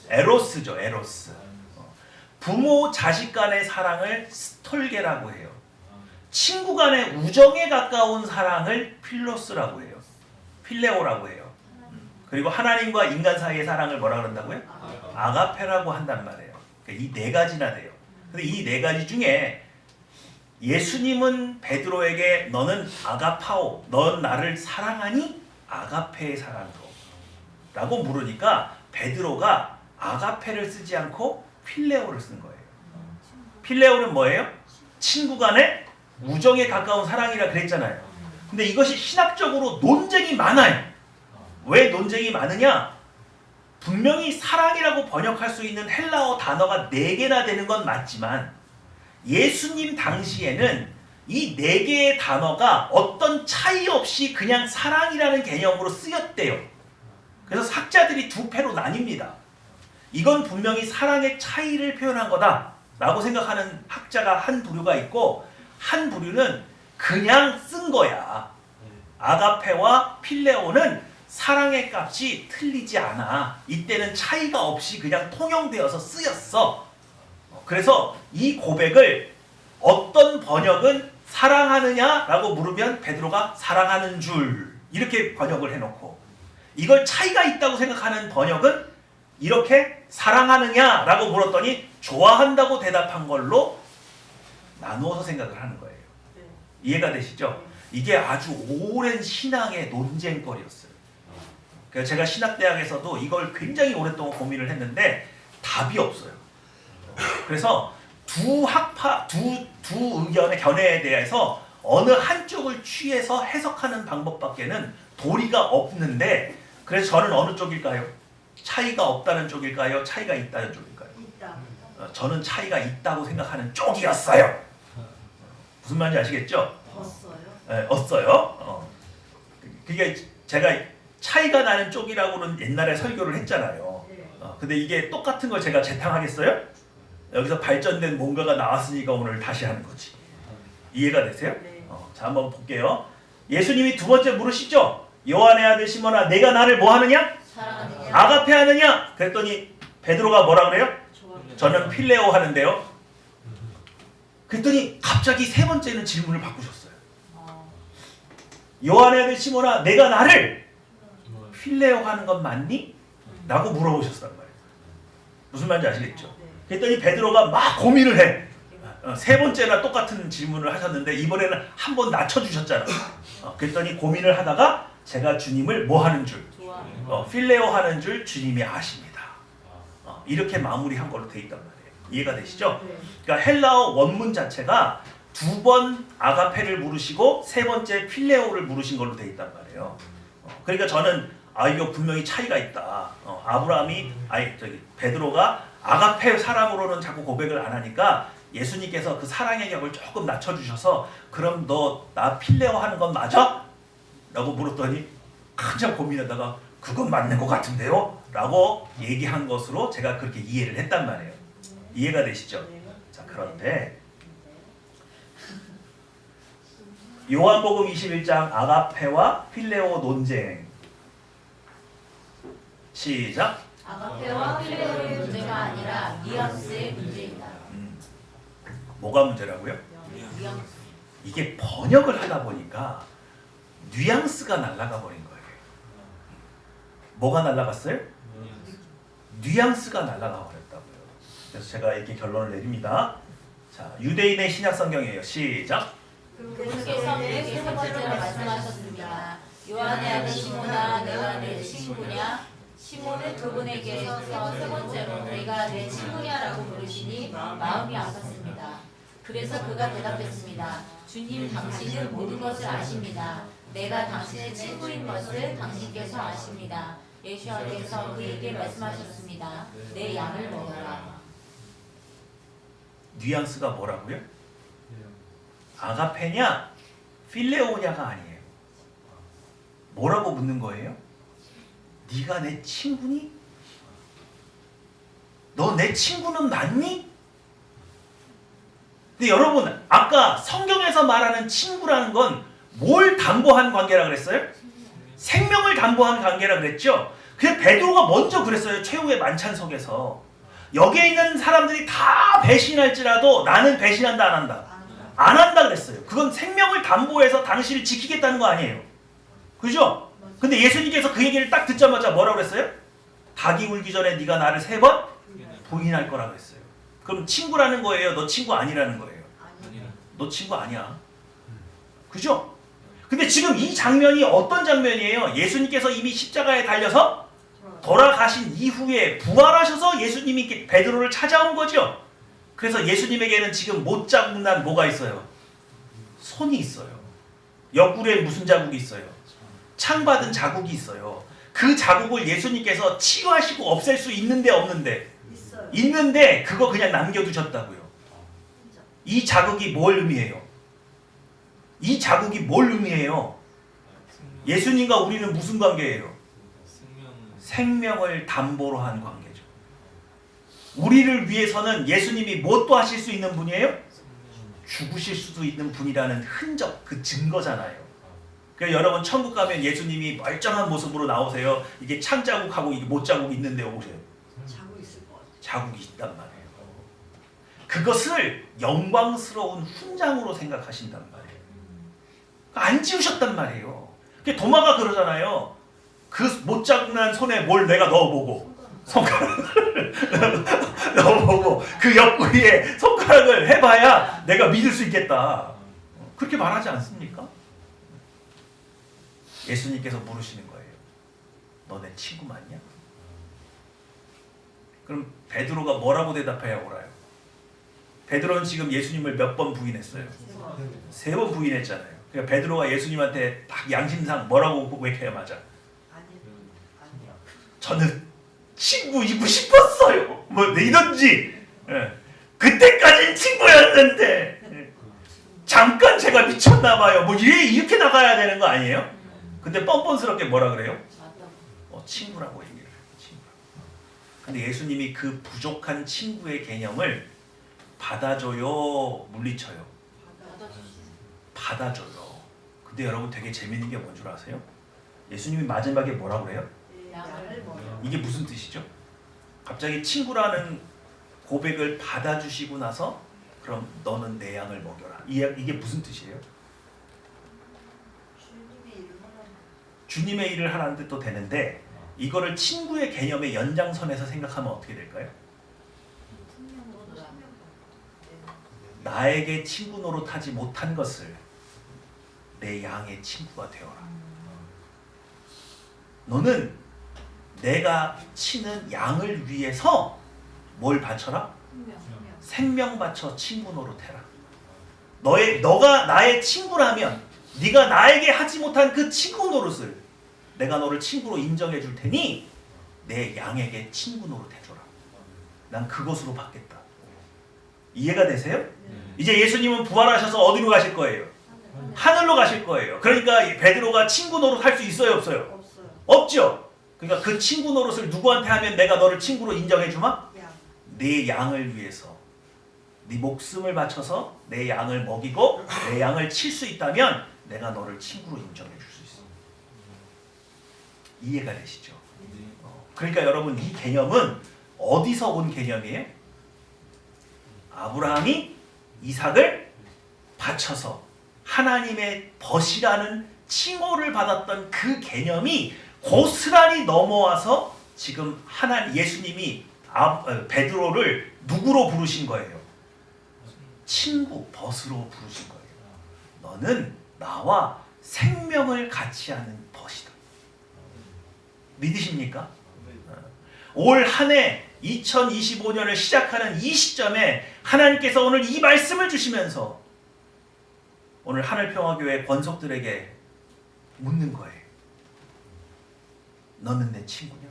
에로스죠, 에로스. 부모, 자식 간의 사랑을 스톨게라고 해요. 친구 간의 우정에 가까운 사랑을 필로스라고 해요. 필레오라고 해요. 그리고 하나님과 인간 사이의 사랑을 뭐라 그런다고요? 아가페라고 한단 말이에요. 그러니까 이 4가지나 돼요. 근데 이 4가지 중에 예수님은 베드로에게 너는 아가파오, 넌 나를 사랑하니? 아가페의 사랑으로 라고 물으니까 베드로가 아가페를 쓰지 않고 필레오를 쓴 거예요. 필레오는 뭐예요? 친구 간의 우정에 가까운 사랑이라 그랬잖아요. 근데 이것이 신학적으로 논쟁이 많아요. 왜 논쟁이 많으냐? 분명히 사랑이라고 번역할 수 있는 헬라어 단어가 4개나 되는 건 맞지만 예수님 당시에는 이 4개의 단어가 어떤 차이 없이 그냥 사랑이라는 개념으로 쓰였대요. 그래서 학자들이 2패로 나뉩니다. 이건 분명히 사랑의 차이를 표현한 거다 라고 생각하는 학자가 한 부류가 있고, 한 부류는 그냥 쓴 거야. 아가페와 필레오는 사랑의 값이 틀리지 않아. 이때는 차이가 없이 그냥 통용되어서 쓰였어. 그래서 이 고백을 어떤 번역은 사랑하느냐라고 물으면 베드로가 사랑하는 줄 이렇게 번역을 해놓고, 이걸 차이가 있다고 생각하는 번역은 이렇게 사랑하느냐라고 물었더니 좋아한다고 대답한 걸로 나누어서 생각을 하는 거예요. 이해가 되시죠? 이게 아주 오랜 신앙의 논쟁거리였어요. 그래서 제가 신학대학에서도 이걸 굉장히 오랫동안 고민을 했는데 답이 없어요. 그래서 두 의견의 견해에 대해서 어느 한쪽을 취해서 해석하는 방법밖에는 도리가 없는데, 그래서 저는 어느 쪽일까요? 차이가 없다는 쪽일까요? 차이가 있다는 쪽일까요? 있다. 저는 차이가 있다고 생각하는 쪽이었어요. 무슨 말인지 아시겠죠? 벗어요. 네, 없어요. 그게 제가 차이가 나는 쪽이라고는 옛날에 설교를 했잖아요. 네. 근데 이게 똑같은 걸 제가 재탕하겠어요? 여기서 발전된 뭔가가 나왔으니까 오늘 다시 하는 거지. 이해가 되세요? 네. 자, 한번 볼게요. 예수님이 두 번째 물으시죠. 요한의 아들 시몬아, 내가 나를 뭐 하느냐? 사랑하느냐? 아가페 하느냐? 그랬더니 베드로가 뭐라 그래요? 좋아. 저는 필레오 하는데요. 그랬더니 갑자기 세 번째는 질문을 바꾸셨어요. 요한의 아들 시몬아, 내가 나를 필레오 하는 건 맞니? 라고 물어보셨단 말이에요. 무슨 말인지 아시겠죠? 네. 그랬더니 베드로가 막 고민을 해. 세 번째나 똑같은 질문을 하셨는데 이번에는 한 번 낮춰주셨잖아. 그랬더니 고민을 하다가 제가 주님을 뭐 하는 줄, 좋아. 필레오 하는 줄 주님이 아십니다. 이렇게 마무리한 걸로 돼 있단 말이에요. 이해가 되시죠? 네. 그러니까 헬라어 원문 자체가 두 번 아가페를 물으시고 세 번째 필레오를 물으신 걸로 돼 있단 말이에요. 그러니까 저는 이거 분명히 차이가 있다. 베드로가 아가페 사랑으로는 자꾸 고백을 안 하니까 예수님께서 그 사랑의 격을 조금 낮춰주셔서 그럼 너 나 필레오 하는 건 맞아? 라고 물었더니 한참 고민하다가 그건 맞는 것 같은데요? 라고 얘기한 것으로 제가 그렇게 이해를 했단 말이에요. 이해가 되시죠? 네. 자, 그런데 요한복음 21장 아가페와 필레오 논쟁 시작. 아가페와 필레오의 문제가 아니라 뉘앙스의 문제이다. 뭐가 문제라고요? 뉘앙스. 이게 번역을 하다 보니까 뉘앙스가 날아가 버린 거예요. 뭐가 날아갔어요? 뉘앙스가 날아가 버렸다고요. 그래서 제가 이렇게 결론을 내립니다. 자, 유대인의 신약 성경이에요. 시작. 그분께서 그에게 세 번째로 말씀하셨습니다. 요한의 아들 시몬아, 내가 내 친구냐? 시몬은 그분에게서 세 번째로 내가 내 친구냐라고 물으시니 마음이 아팠습니다. 그래서 그가 대답했습니다. 주님, 당신은 모든 것을 아십니다. 내가 당신의 친구인 것을 당신께서 아십니다. 예수께서 그에게 말씀하셨습니다. 내 양을 먹여라. 뉘앙스가 뭐라고요? 아가페냐? 필레오냐가 아니에요. 뭐라고 묻는 거예요? 네가 내 친구니? 너 내 친구는 맞니? 근데 여러분, 아까 성경에서 말하는 친구라는 건 뭘 담보한 관계라 그랬어요? 생명을 담보한 관계라 그랬죠? 그래서 베드로가 먼저 그랬어요. 최후의 만찬석에서. 여기에 있는 사람들이 다 배신할지라도 나는 배신한다 안 한다? 안 한다 그랬어요. 그건 생명을 담보해서 당신을 지키겠다는 거 아니에요. 그죠? 근데 예수님께서 그 얘기를 딱 듣자마자 뭐라고 그랬어요? 닭이 울기 전에 네가 나를 3번 부인할 거라고 했어요. 그럼 친구라는 거예요? 너 친구 아니라는 거예요? 너 친구 아니야. 그죠? 근데 지금 이 장면이 어떤 장면이에요? 예수님께서 이미 십자가에 달려서 돌아가신 이후에 부활하셔서 예수님이 베드로를 찾아온 거죠. 그래서 예수님에게는 지금 못 자국난 뭐가 있어요? 손이 있어요. 옆구리에 무슨 자국이 있어요? 창받은 자국이 있어요. 그 자국을 예수님께서 치유하시고 없앨 수 있는데 없는데? 있어요. 있는데 그거 그냥 남겨두셨다고요. 이 자국이 뭘 의미해요? 이 자국이 뭘 의미해요? 예수님과 우리는 무슨 관계예요? 생명을 담보로 한 관계죠. 우리를 위해서는 예수님이 뭣도 하실 수 있는 분이에요? 죽으실 수도 있는 분이라는 흔적, 그 증거잖아요. 그러니까 여러분 천국 가면 예수님이 멀쩡한 모습으로 나오세요. 이게 창자국하고 이게 못자국이 있는데 오세요. 자고 있을 것 같아요. 자국이 있단 말이에요. 그것을 영광스러운 훈장으로 생각하신단 말이에요. 안 지우셨단 말이에요. 도마가 그러잖아요. 그 못자국난 손에 뭘 내가 넣어보고 손가락을 넣어보고 그 옆구리에 손가락을 해봐야 내가 믿을 수 있겠다. 그렇게 말하지 않습니까? 예수님께서 물으시는 거예요. 너 내 친구 맞냐? 그럼 베드로가 뭐라고 대답해야 옳아요? 베드로는 지금 예수님을 몇 번 부인했어요? 3번 부인했잖아요. 그러니까 베드로가 예수님한테 딱 양심상 뭐라고 고백해야 맞아? 저는 친구이고 싶었어요. 뭐 이런지. 예. 그때까지는 친구였는데 잠깐 제가 미쳤나 봐요. 뭐 이렇게 나가야 되는 거 아니에요? 근데 뻔뻔스럽게 뭐라 그래요? 친구라고 얘기를 해요. 친구. 근데 예수님이 그 부족한 친구의 개념을 받아줘요, 물리쳐요? 받아줘요. 근데 여러분 되게 재밌는 게 뭔 줄 아세요? 예수님이 마지막에 뭐라고 그래요? 이게 무슨 뜻이죠? 갑자기 친구라는 고백을 받아주시고 나서 그럼 너는 내 양을 먹여라. 이게 무슨 뜻이에요? 주님의 일을 하라는 뜻도 되는데 이거를 친구의 개념의 연장선에서 생각하면 어떻게 될까요? 나에게 친구 노릇하지 못한 것을 내 양의 친구가 되어라. 너는 내가 치는 양을 위해서 뭘 바쳐라? 생명 바쳐 친구 노릇해라. 너가 나의 친구라면 네가 나에게 하지 못한 그 친구 노릇을 내가 너를 친구로 인정해 줄 테니 내 양에게 친구 노릇 해줘라. 난 그것으로 받겠다. 이해가 되세요? 이제 예수님은 부활하셔서 어디로 가실 거예요? 하늘로 가실 거예요. 그러니까 베드로가 친구 노릇 할 수 있어요, 없어요? 없죠. 그러니까 그 친구 노릇을 누구한테 하면 내가 너를 친구로 인정해 주마? 내 양을 위해서 네 목숨을 바쳐서 내 양을 먹이고 내 양을 칠 수 있다면 내가 너를 친구로 인정해 줄 수 있어. 이해가 되시죠? 그러니까 여러분 이 개념은 어디서 온 개념이에요? 아브라함이 이삭을 바쳐서 하나님의 벗이라는 칭호를 받았던 그 개념이 고스란히 넘어와서 지금 예수님이 베드로를 누구로 부르신 거예요? 친구, 벗으로 부르신 거예요. 너는 나와 생명을 같이 하는 벗이다. 믿으십니까? 올 한 해 2025년을 시작하는 이 시점에 하나님께서 오늘 이 말씀을 주시면서 오늘 하늘평화교회 권속들에게 묻는 거예요. 너는 내 친구냐?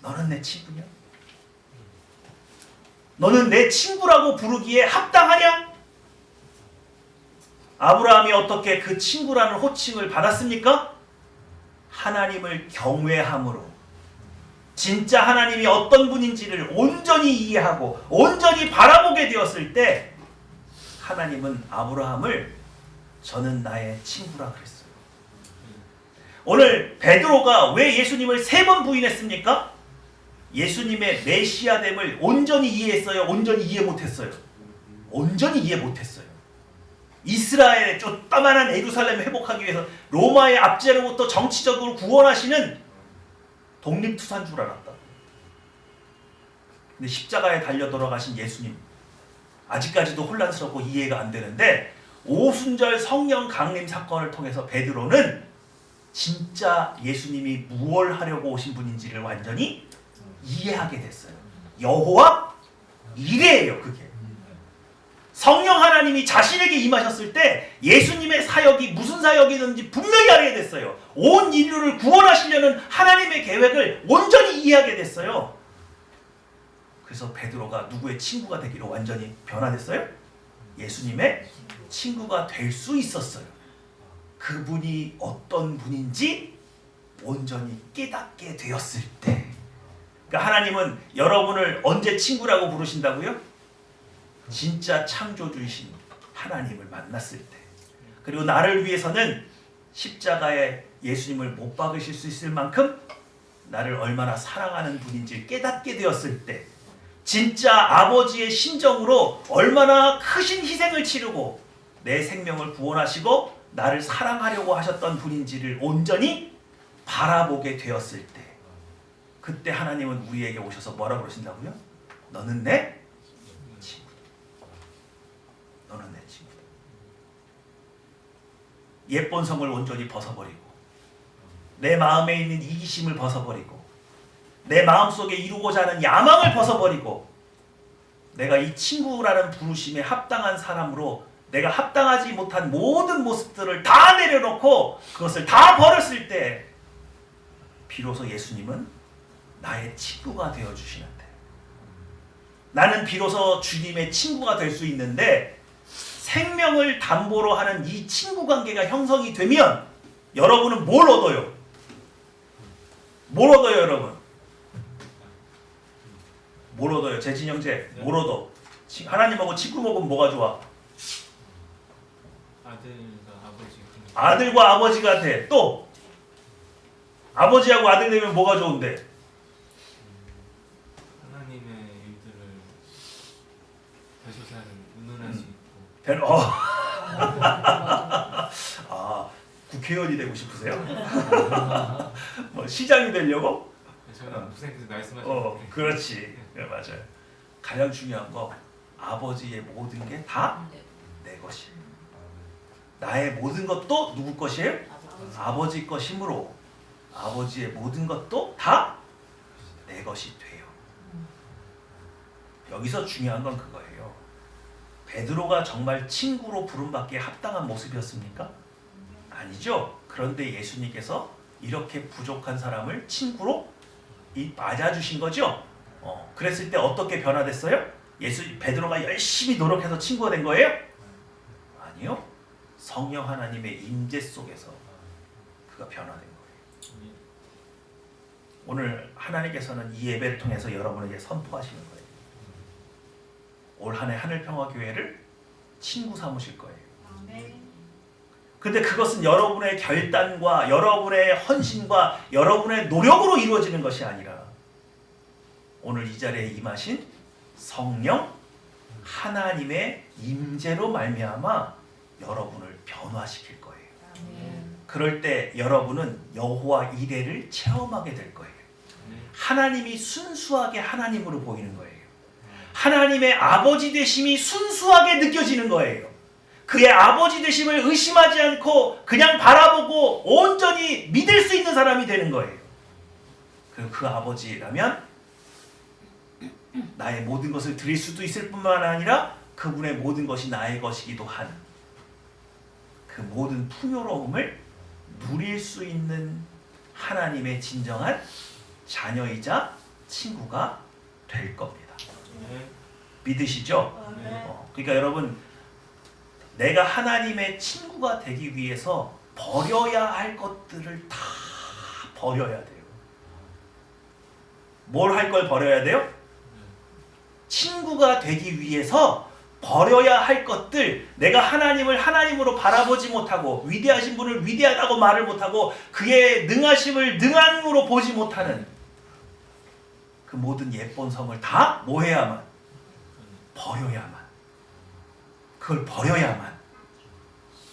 너는 내 친구냐? 너는 내 친구라고 부르기에 합당하냐? 아브라함이 어떻게 그 친구라는 호칭을 받았습니까? 하나님을 경외함으로 진짜 하나님이 어떤 분인지를 온전히 이해하고 온전히 바라보게 되었을 때 하나님은 아브라함을 저는 나의 친구라 그랬어요. 오늘 베드로가 왜 예수님을 3번 부인했습니까? 예수님의 메시아됨을 온전히 이해했어요? 온전히 이해 못했어요? 온전히 이해 못했어요. 이스라엘의 쪼따만한 예루살렘을 회복하기 위해서 로마의 압제로부터 정치적으로 구원하시는 독립투사인 줄 알았다. 근데 십자가에 달려 돌아가신 예수님 아직까지도 혼란스럽고 이해가 안 되는데 오순절 성령 강림 사건을 통해서 베드로는 진짜 예수님이 무엇을 하려고 오신 분인지를 완전히 이해하게 됐어요. 여호와 이레예요. 그게 성령 하나님이 자신에게 임하셨을 때 예수님의 사역이 무슨 사역이든지 분명히 알게 됐어요. 온 인류를 구원하시려는 하나님의 계획을 온전히 이해하게 됐어요. 그래서 베드로가 누구의 친구가 되기로 완전히 변화됐어요? 예수님의 친구가 될 수 있었어요. 그분이 어떤 분인지 온전히 깨닫게 되었을 때. 그러니까 하나님은 여러분을 언제 친구라고 부르신다고요? 진짜 창조주이신 하나님을 만났을 때. 그리고 나를 위해서는 십자가에 예수님을 못 박으실 수 있을 만큼 나를 얼마나 사랑하는 분인지 깨닫게 되었을 때, 진짜 아버지의 심정으로 얼마나 크신 희생을 치르고 내 생명을 구원하시고 나를 사랑하려고 하셨던 분인지를 온전히 바라보게 되었을 때 그때 하나님은 우리에게 오셔서 뭐라고 그러신다고요? 너는 내 친구다. 너는 내 친구다. 옛 성을 온전히 벗어버리고 내 마음에 있는 이기심을 벗어버리고 내 마음속에 이루고자 하는 야망을 벗어버리고 내가 이 친구라는 부르심에 합당한 사람으로 내가 합당하지 못한 모든 모습들을 다 내려놓고 그것을 다 버렸을 때 비로소 예수님은 나의 친구가 되어주시는데 나는 비로소 주님의 친구가 될 수 있는데 생명을 담보로 하는 이 친구 관계가 형성이 되면 여러분은 뭘 얻어요? 뭘 얻어요 여러분? 뭘 얻어요? 재진 형제 뭘 얻어? 하나님하고 친구 먹으면 뭐가 좋아? 아들과 아버지. 아들과 아버지가 돼. 또 아버지하고 아들 되면 뭐가 좋은데? 하나님의 일들을 대소사를 의논할 수 있고. 아 국회의원이 되고 싶으세요? 뭐 시장이 되려고? 저는 선생님께서 말씀하신 그렇지. 네, 맞아요. 가장 중요한 거 아버지의 모든 게 다 내 것이에요. 나의 모든 것도 누구 것이에요? 아버지 것이므로 아버지의 모든 것도 다 내 것이 돼요. 여기서 중요한 건 그거예요. 베드로가 정말 친구로 부름받기에 합당한 모습이었습니까? 아니죠. 그런데 예수님께서 이렇게 부족한 사람을 친구로 맞아주신 거죠. 그랬을 때 어떻게 변화됐어요? 베드로가 열심히 노력해서 친구가 된 거예요? 아니요. 성령 하나님의 임재 속에서 그가 변화된 거예요. 오늘 하나님께서는 이 예배를 통해서 여러분에게 선포하시는 거예요. 올 한 해 하늘평화교회를 친구 삼으실 거예요. 근데 그것은 여러분의 결단과 여러분의 헌신과 여러분의 노력으로 이루어지는 것이 아니라 오늘 이 자리에 임하신 성령 하나님의 임재로 말미암아 여러분을 변화시킬 거예요. 그럴 때 여러분은 여호와 이레를 체험하게 될 거예요. 하나님이 순수하게 하나님으로 보이는 거예요. 하나님의 아버지 되심이 순수하게 느껴지는 거예요. 그의 아버지 되심을 의심하지 않고 그냥 바라보고 온전히 믿을 수 있는 사람이 되는 거예요. 그리고 그 아버지라면 나의 모든 것을 드릴 수도 있을 뿐만 아니라 그분의 모든 것이 나의 것이기도 한 그 모든 풍요로움을 누릴 수 있는 하나님의 진정한 자녀이자 친구가 될 겁니다. 믿으시죠? 그러니까 여러분 내가 하나님의 친구가 되기 위해서 버려야 할 것들을 다 버려야 돼요. 뭘 할 걸 버려야 돼요? 친구가 되기 위해서 버려야 할 것들, 내가 하나님을 하나님으로 바라보지 못하고 위대하신 분을 위대하다고 말을 못하고 그의 능하심을 능함으로 보지 못하는 그 모든 예쁜 성을 다 뭐 해야만? 버려야만. 그걸 버려야만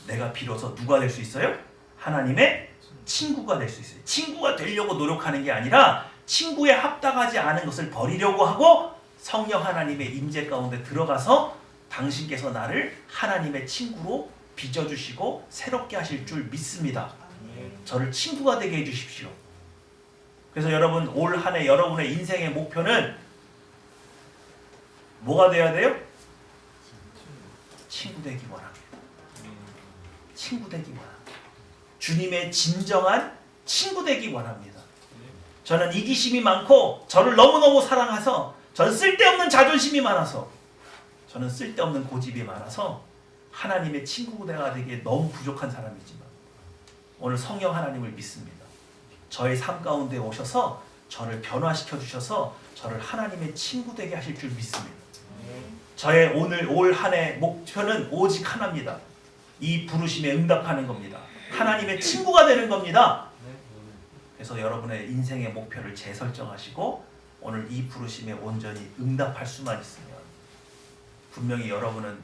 내가 비로소 누가 될 수 있어요? 하나님의 친구가 될 수 있어요. 친구가 되려고 노력하는 게 아니라 친구에 합당하지 않은 것을 버리려고 하고 성령 하나님의 임재 가운데 들어가서 당신께서 나를 하나님의 친구로 빚어주시고 새롭게 하실 줄 믿습니다. 저를 친구가 되게 해주십시오. 그래서 여러분 올 한 해 여러분의 인생의 목표는 뭐가 돼야 돼요? 친구 되기 원합니다. 친구 되기 원합니다. 주님의 진정한 친구 되기 원합니다. 저는 이기심이 많고 저를 너무너무 사랑해서 저는 쓸데없는 자존심이 많아서 저는 쓸데없는 고집이 많아서 하나님의 친구가 되기에 너무 부족한 사람이지만 오늘 성령 하나님을 믿습니다. 저의 삶 가운데 오셔서 저를 변화시켜 주셔서 저를 하나님의 친구 되게 하실 줄 믿습니다. 저의 오늘 올 한 해 목표는 오직 하나입니다. 이 부르심에 응답하는 겁니다. 하나님의 친구가 되는 겁니다. 그래서 여러분의 인생의 목표를 재설정하시고 오늘 이 부르심에 온전히 응답할 수만 있으면 분명히 여러분은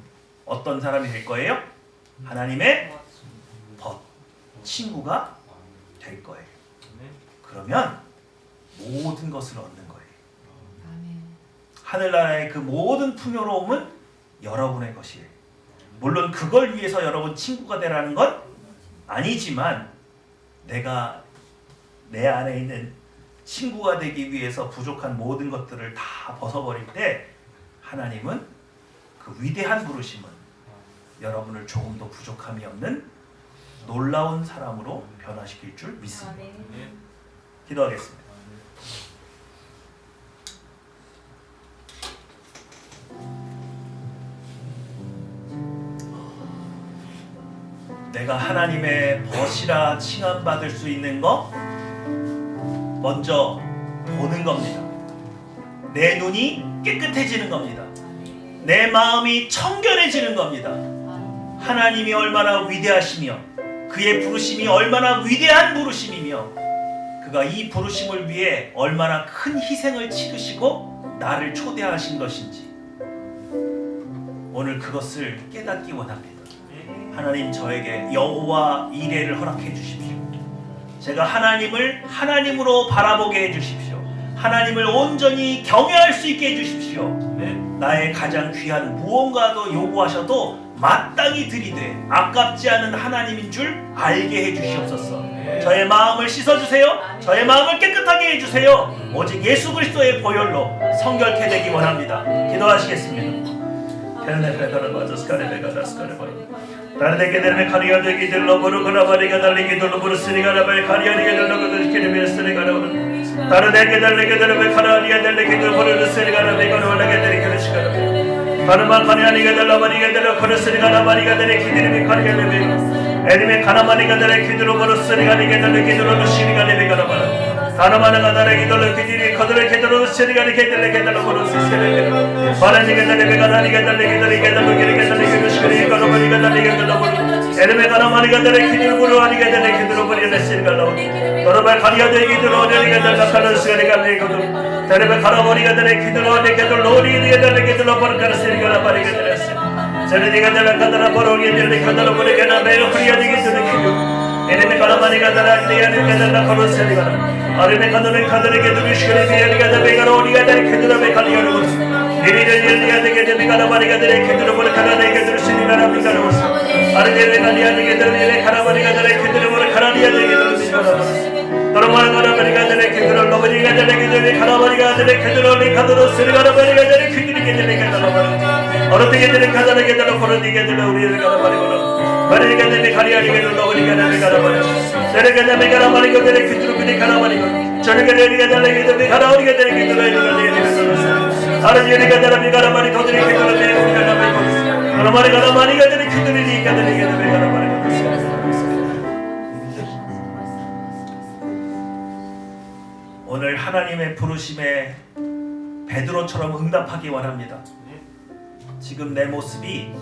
어떤 사람이 될 거예요? 하나님의 친구가 될 거예요. 그러면 모든 것을 얻는 거예요. 아멘. 하늘나라의 그 모든 풍요로움은 여러분의 것이에요. 물론 그걸 위해서 여러분 친구가 되라는 건 아니지만 내가 내 안에 있는 친구가 되기 위해서 부족한 모든 것들을 다 벗어버릴 때 하나님은 그 위대한 부르심은 여러분을 조금도 부족함이 없는 놀라운 사람으로 변화시킬 줄 믿습니다. 기도하겠습니다. 내가 하나님의 벗이라 칭함받을 수 있는 거 먼저 보는 겁니다. 내 눈이 깨끗해지는 겁니다. 내 마음이 청결해지는 겁니다. 하나님이 얼마나 위대하시며 그의 부르심이 얼마나 위대한 부르심이며 그가 이 부르심을 위해 얼마나 큰 희생을 치르시고 나를 초대하신 것인지 오늘 그것을 깨닫기 원합니다. 하나님 저에게 여호와 이레를 허락해 주십시오. 제가 하나님을 하나님으로 바라보게 해주십시오. 하나님을 온전히 경외할 수 있게 해주십시오. 나의 가장 귀한 무언가도 요구하셔도 마땅히 드리되 아깝지 않은 하나님인 줄 알게 해주시옵소서. 저의 마음을 씻어주세요. 저의 마음을 깨끗하게 해주세요. 오직 예수 그리스도의 보혈로 성결케 되기 원합니다. 기도하시겠습니다. 다르데게들메 카리아데기들로 보르그라바리가 달리기들로 보르스리가라바리 카리아리게들로 그들스케르베스리가라오르 다르데게달레게들메 카라리아델레기들 보르스리가라베가로 올라게데리게르시가라 바르마 카리아리게들라바리게들로 코르스리가라바리가데리 기드리메 카리아레베 에리메 카나마리가데레 기드로 보르스리가리게들레기들로 시리가레베가라바라 다르마나가다레기들로 기드리 거들레게들로 시리가리게들레게들로 보르스리가레베 바라니게달레베가라리게달레기들리게들로 기르게달레기르시가리가로 에르메 가나마리가데레 기드로 아리게데레 기드로 보르레스리가라오 여러분 가리아데기들로 데리게달라 카르스리가레베가도 데레베 가라버리가데레 기드로 데게들로 리리게달레기들로 보르카르스리가라바리게데레스 제레디가데레 카다라 보르게데레 카다라 보르게나 메로 크리아디게데레 기드 에르메 가나마리가데레 리아리게달라 카르스리가라 아르메 카도레 카데레게드르 시리비아리가데 베가로 오리가데레 기드로베 카리아르고 리리리리아데게데 가나마리가데레 기드로 보르카라데게드르 시리가라비가로 아르게데 가리아데게데레 카나마리가데레 기드로 보르카라리아데게드르 시리가라바 가나마리가데레 기드로 로베리가데레 기드레 카나마리가데레 기드로 리카도로 시리가라베리가데레 기드리게데레 가나마리 어르테게데레 카다레게데레 코르디게데레 우리를 가나마리고로 바리게데레 카리아리게데레 로베리가데레 가나마리 세레게데레 가나마리가데레 기드로 비데 가나마리고 저르게데레게데레 가나오리게데레 기드로 에르게데레 아르게데레 가나마리 도드레 기드로 네우리 가나마리고 가나마리 가나마리가데레 기드리 가데레게데레 가나마리고 오늘 하나님의 부르심에 베드로처럼 응답하기 원합니다. 지금 내 모습이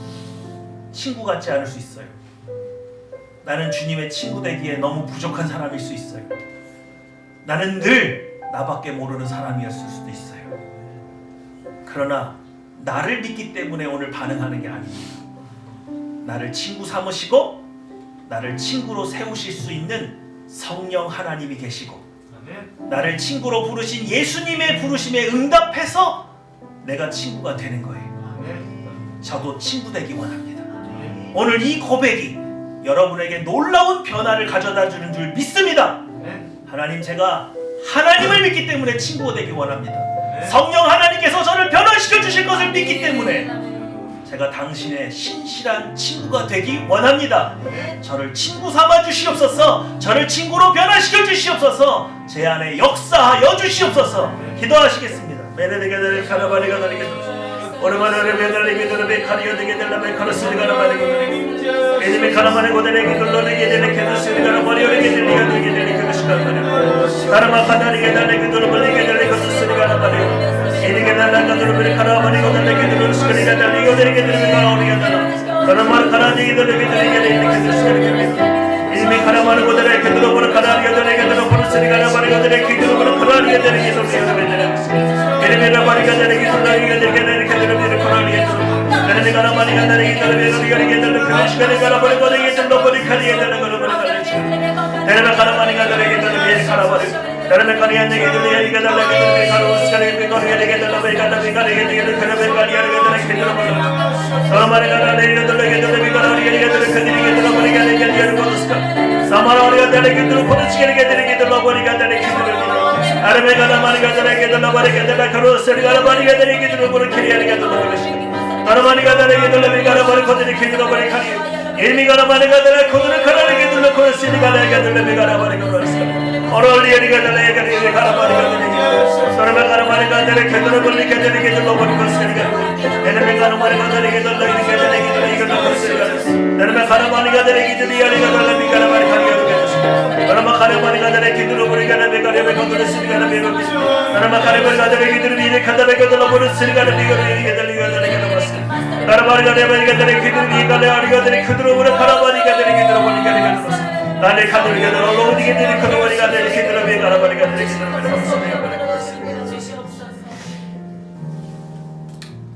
친구 같지 않을 수 있어요. 나는 주님의 친구 되기에 너무 부족한 사람일 수 있어요. 나는 늘 나밖에 모르는 사람이었을 수도 있어요. 그러나 나를 믿기 때문에 오늘 반응하는 게 아닙니다. 나를 친구 삼으시고 나를 친구로 세우실 수 있는 성령 하나님이 계시고 나를 친구로 부르신 예수님의 부르심에 응답해서 내가 친구가 되는 거예요. 저도 친구 되기 원합니다. 오늘 이 고백이 여러분에게 놀라운 변화를 가져다 주는 줄 믿습니다. 하나님, 제가 하나님을 믿기 때문에 친구가 되기 원합니다. 성령 하나님께서 저를 변화시켜 주실 것을 믿기 때문에 제가 당신의 신실한 친구가 되기 원합니다. 저를 친구 삼아 주시옵소서. 저를 친구로 변화시켜 주시옵소서. 제 안에 역사하여 주시옵소서. 기도하시겠습니다. 메레데게데레 카라바리가 다리게도 오르마르레베달레게데레 카리오데게델라베 카르스리가라바리고 에드메 카라마레고데레게돌로레게데레 케드스리가라바리오레게데레게데레 케드스리가라바리고 다르마카다리게달레게돌로레게데레 케드스리가라바리고 에디게달라가돌로베 카라바리고데레게데레 스크리가달리고데레게데레 카라오리가달라 다르마카라디게데레게데레 케드스리가라바리고 에드메 카라마레고데레 케드로보르 카라리가데레게데레 코르스리가라바리고데레 케드로보르 카라리가데레 케드스리가라바리고 에르메라 바리가데레 기술라리가데레 케드로베르 코라리게데레 에르메가라 바리가데레 기술라리가데레 크리스카레가라 바리고데레 케드로보르 카리게데레 코르바리가데레 에르메가라 바리가데레 기술라리가데레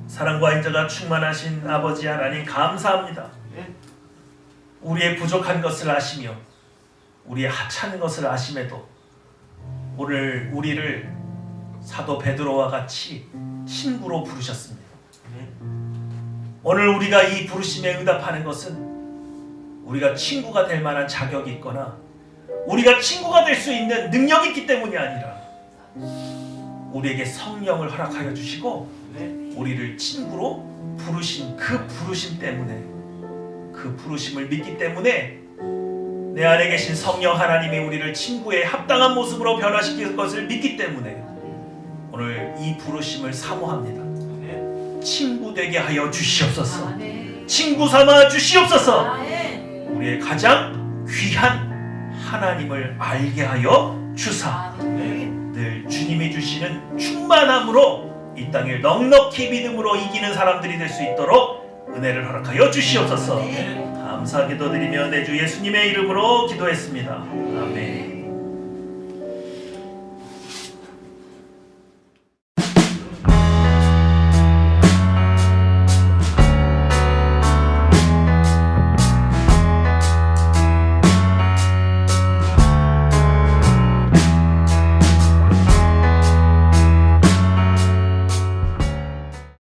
사랑과 인자가 충만하신 아버지 하나님 감사합니다. 우리의 부족한 것을 아시며 우리의 하찮은 것을 아심에도 오늘 우리를 사도 베드로와 같이 친구로 부르셨습니다. 오늘 우리가 이 부르심에 응답하는 것은 우리가 친구가 될 만한 자격이 있거나 우리가 친구가 될 수 있는 능력이 있기 때문이 아니라 우리에게 성령을 허락하여 주시고 우리를 친구로 부르신 그 부르심 때문에, 그 부르심을 믿기 때문에 내 안에 계신 성령 하나님이 우리를 친구의 합당한 모습으로 변화시킬 것을 믿기 때문에 오늘 이 부르심을 사모합니다. 친구 되게 하여 주시옵소서. 친구 삼아 주시옵소서. 우리의 가장 귀한 하나님을 알게 하여 주사 늘 주님이 주시는 충만함으로 이 땅을 넉넉히 믿음으로 이기는 사람들이 될 수 있도록 은혜를 허락하여 주시옵소서. 감사 기도드리며 내 주 예수님의 이름으로 기도했습니다. 아멘.